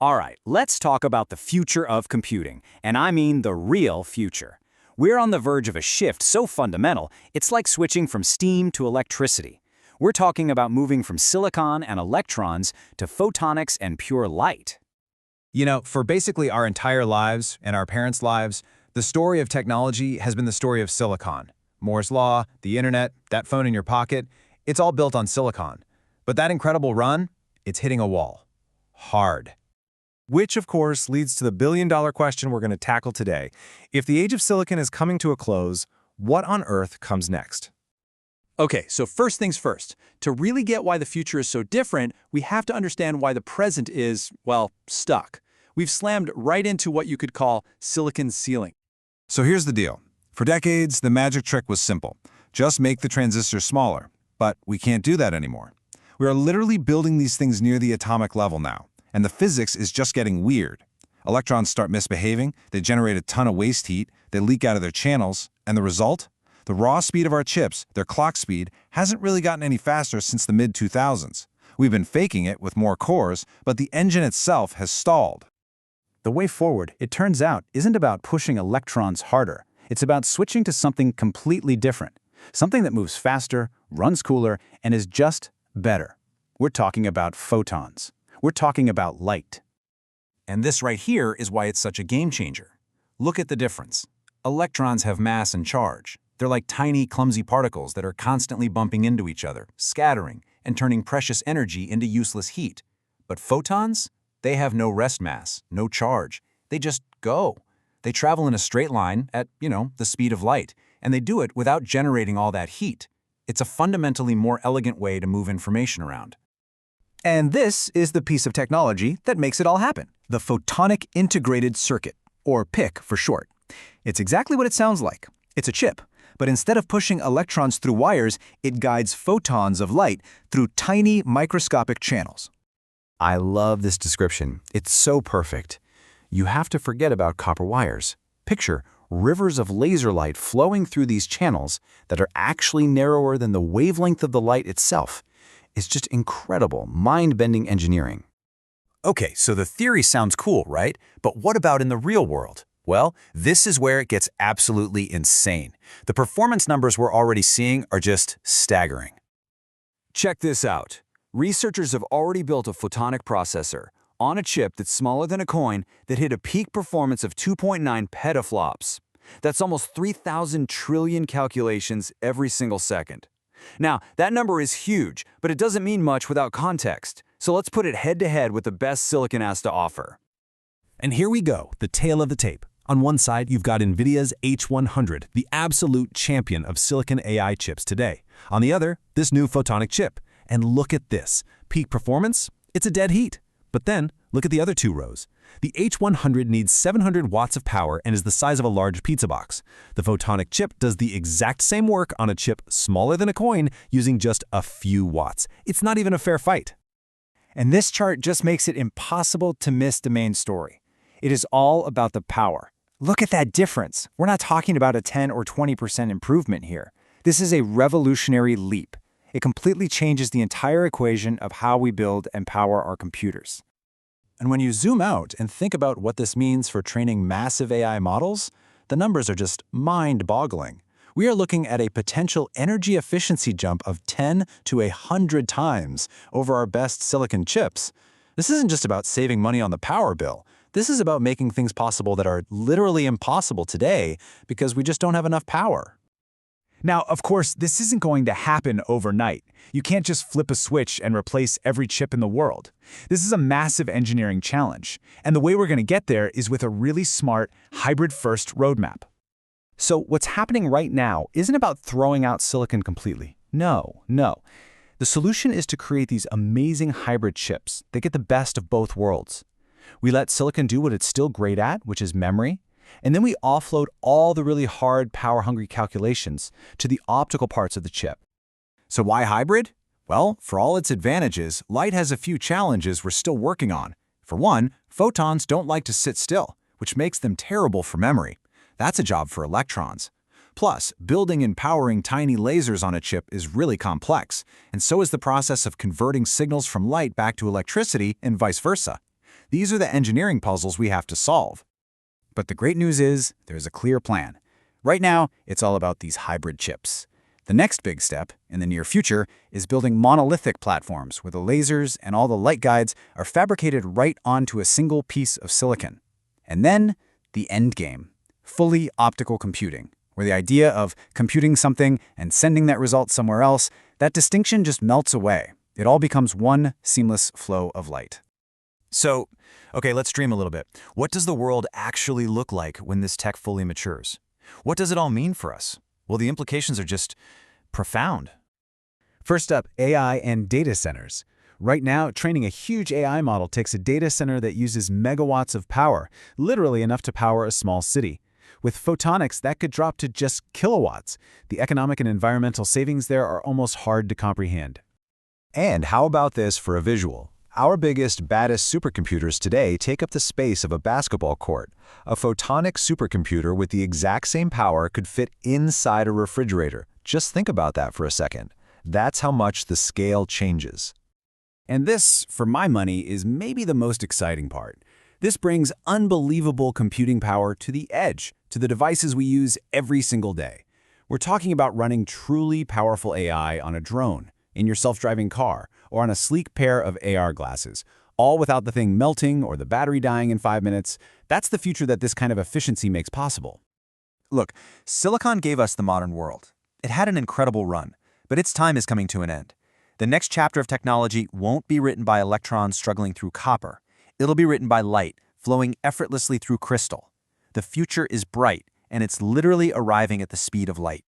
All right, let's talk about the future of computing, and I mean the real future. We're on the verge of a shift so fundamental, it's like switching from steam to electricity. We're talking about moving from silicon and electrons to photonics and pure light. You know, for basically our entire lives and our parents' lives, the story of technology has been the story of silicon. Moore's law, the internet, that phone in your pocket, it's all built on silicon. But that incredible run, it's hitting a wall. Hard. Which, of course, leads to the billion-dollar question we're going to tackle today. If the age of silicon is coming to a close, what on earth comes next? Okay, so first things first. To really get why the future is so different, we have to understand why the present is, well, stuck. We've slammed right into what you could call silicon's ceiling. So here's the deal. For decades, the magic trick was simple. Just make the transistors smaller. But we can't do that anymore. We are literally building these things near the atomic level now, and the physics is just getting weird. Electrons start misbehaving, they generate a ton of waste heat, they leak out of their channels, and the result? The raw speed of our chips, their clock speed, hasn't really gotten any faster since the mid-2000s. We've been faking it with more cores, but the engine itself has stalled. The way forward, it turns out, isn't about pushing electrons harder. It's about switching to something completely different. Something that moves faster, runs cooler, and is just better. We're talking about photons. We're talking about light. And this right here is why it's such a game changer. Look at the difference. Electrons have mass and charge. They're like tiny, clumsy particles that are constantly bumping into each other, scattering, and turning precious energy into useless heat. But photons? They have no rest mass, no charge. They just go. They travel in a straight line at, the speed of light, and they do it without generating all that heat. It's a fundamentally more elegant way to move information around. And this is the piece of technology that makes it all happen, the Photonic Integrated Circuit, or PIC for short. It's exactly what it sounds like. It's a chip, but instead of pushing electrons through wires, it guides photons of light through tiny microscopic channels. I love this description. It's so perfect. You have to forget about copper wires. Picture rivers of laser light flowing through these channels that are actually narrower than the wavelength of the light itself. It's just incredible, mind-bending engineering. Okay, so the theory sounds cool, right? But what about in the real world? Well, this is where it gets absolutely insane. The performance numbers we're already seeing are just staggering. Check this out. Researchers have already built a photonic processor on a chip that's smaller than a coin that hit a peak performance of 2.9 petaflops. That's almost 3,000 trillion calculations every single second. Now, that number is huge, but it doesn't mean much without context. So let's put it head-to-head with the best silicon has to offer. And here we go, the tale of the tape. On one side, you've got NVIDIA's H100, the absolute champion of silicon AI chips today. On the other, this new photonic chip. And look at this. Peak performance? It's a dead heat. But then, look at the other two rows. The H100 needs 700 watts of power and is the size of a large pizza box. The photonic chip does the exact same work on a chip smaller than a coin using just a few watts. It's not even a fair fight. And this chart just makes it impossible to miss the main story. It is all about the power. Look at that difference. We're not talking about a 10 or 20% improvement here. This is a revolutionary leap. It completely changes the entire equation of how we build and power our computers. And when you zoom out and think about what this means for training massive AI models, the numbers are just mind-boggling. We are looking at a potential energy efficiency jump of 10 to 100 times over our best silicon chips. This isn't just about saving money on the power bill. This is about making things possible that are literally impossible today because we just don't have enough power. Now, of course, this isn't going to happen overnight. You can't just flip a switch and replace every chip in the world. This is a massive engineering challenge, and the way we're going to get there is with a really smart, hybrid-first roadmap. So what's happening right now isn't about throwing out silicon completely. No. The solution is to create these amazing hybrid chips that get the best of both worlds. We let silicon do what it's still great at, which is memory, and then we offload all the really hard, power-hungry calculations to the optical parts of the chip. So why hybrid? Well, for all its advantages, light has a few challenges we're still working on. For one, photons don't like to sit still, which makes them terrible for memory. That's a job for electrons. Plus, building and powering tiny lasers on a chip is really complex, and so is the process of converting signals from light back to electricity and vice versa. These are the engineering puzzles we have to solve. But the great news is there's a clear plan. Right now, it's all about these hybrid chips. The next big step, in the near future, is building monolithic platforms where the lasers and all the light guides are fabricated right onto a single piece of silicon. And then, the end game, fully optical computing, where the idea of computing something and sending that result somewhere else, that distinction just melts away. It all becomes one seamless flow of light. So, okay, let's dream a little bit. What does the world actually look like when this tech fully matures? What does it all mean for us? Well, the implications are just profound. First up, AI and data centers. Right now, training a huge AI model takes a data center that uses megawatts of power, literally enough to power a small city. With photonics, that could drop to just kilowatts. The economic and environmental savings there are almost hard to comprehend. And how about this for a visual? Our biggest, baddest supercomputers today take up the space of a basketball court. A photonic supercomputer with the exact same power could fit inside a refrigerator. Just think about that for a second. That's how much the scale changes. And this, for my money, is maybe the most exciting part. This brings unbelievable computing power to the edge, to the devices we use every single day. We're talking about running truly powerful AI on a drone, in your self-driving car, or on a sleek pair of AR glasses, all without the thing melting or the battery dying in 5 minutes. That's the future that this kind of efficiency makes possible. Look, silicon gave us the modern world. It had an incredible run, but its time is coming to an end. The next chapter of technology won't be written by electrons struggling through copper. It'll be written by light, flowing effortlessly through crystal. The future is bright, and it's literally arriving at the speed of light.